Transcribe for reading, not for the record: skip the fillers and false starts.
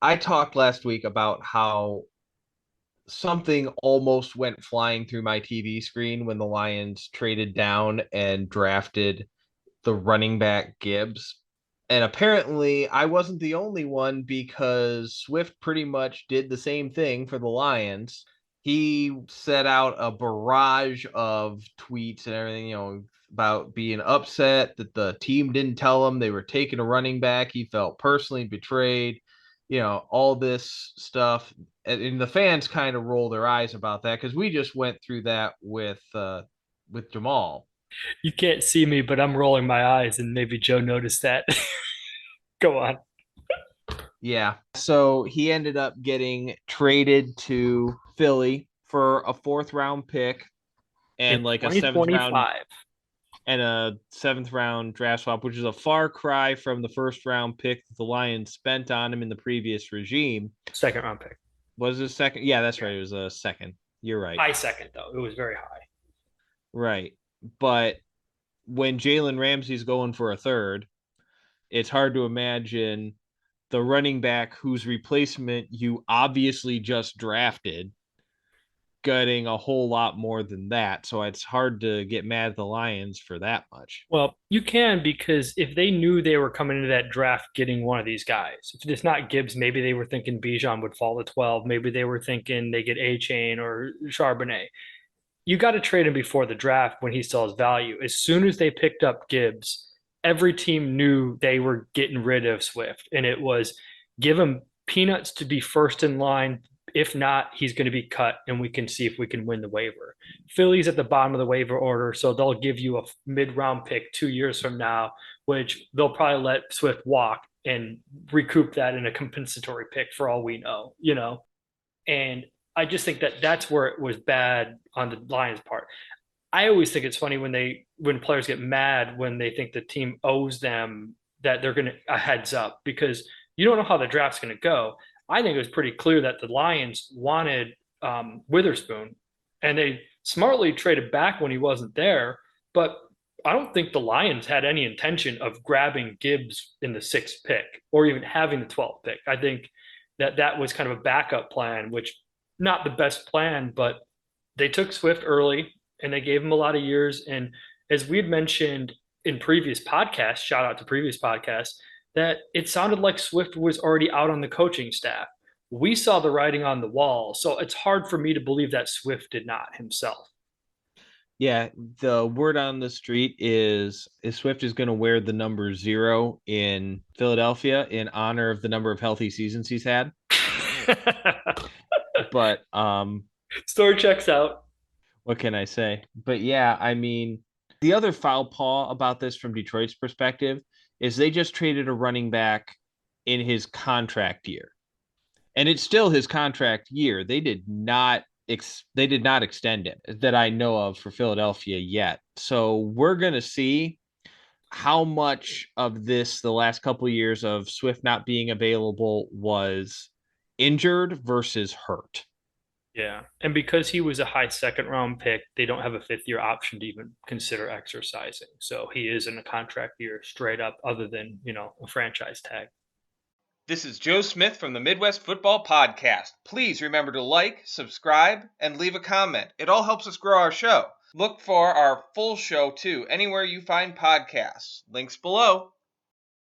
I talked last week about how something almost went flying through my TV screen when the Lions traded down and drafted the running back Gibbs. And apparently, I wasn't the only one because Swift pretty much did the same thing for the Lions. He set out a barrage of tweets and everything, about being upset that the team didn't tell him they were taking a running back. He felt personally betrayed, all this stuff. And the fans kind of roll their eyes about that because we just went through that with Jamal. You can't see me, but I'm rolling my eyes, and maybe Joe noticed that. Go on. Yeah. So he ended up getting traded to Philly for a fourth round pick In and like a seventh round 2025. and a seventh round draft swap, which is a far cry from the first round pick that the Lions spent on him in the previous regime. Second round pick. Was it a second? Yeah, that's Yeah. right. It was a second. You're right. High second, though. It was very high. Right. But when Jalen Ramsey's going for a third, it's hard to imagine the running back whose replacement you obviously just drafted getting a whole lot more than that. So it's hard to get mad at the Lions for that much. Well, you can because if they knew they were coming into that draft getting one of these guys, if it's not Gibbs, maybe they were thinking Bijan would fall to 12. Maybe they were thinking they get A Chain or Charbonnet. You got to trade him before the draft when he still has value. As soon as they picked up Gibbs, every team knew they were getting rid of Swift, and it was give him peanuts to be first in line. If not, he's going to be cut, and we can see if we can win the waiver. Philly's at the bottom of the waiver order, so they'll give you a mid-round pick 2 years from now, which they'll probably let Swift walk and recoup that in a compensatory pick for all we know. And I just think that that's where it was bad on the Lions' part. I always think it's funny when players get mad when they think the team owes them that they're going to a heads up because you don't know how the draft's going to go. I think it was pretty clear that the Lions wanted Witherspoon, and they smartly traded back when he wasn't there. But I don't think the Lions had any intention of grabbing Gibbs in the sixth pick or even having the 12th pick. I think that was kind of a backup plan, which not the best plan, but they took Swift early and they gave him a lot of years. And as we had mentioned in previous podcasts, shout out to previous podcasts, that it sounded like Swift was already out on the coaching staff. We saw the writing on the wall, so it's hard for me to believe that Swift did not himself. Yeah, the word on the street is Swift is going to wear the number 0 in Philadelphia in honor of the number of healthy seasons he's had. But Story checks out. what can I say? But yeah, I mean, the other foul paw about this from Detroit's perspective is they just traded a running back in his contract year. And it's still his contract year. They did not extend it that I know of for Philadelphia yet. So we're going to see how much of this the last couple of years of Swift not being available was injured versus hurt. Yeah. And because he was a high second round pick, they don't have a fifth year option to even consider exercising. So he is in a contract year straight up, other than, a franchise tag. This is Joe Smith from the Midwest Football Podcast. Please remember to like, subscribe, and leave a comment. It all helps us grow our show. Look for our full show too, anywhere you find podcasts. Links below.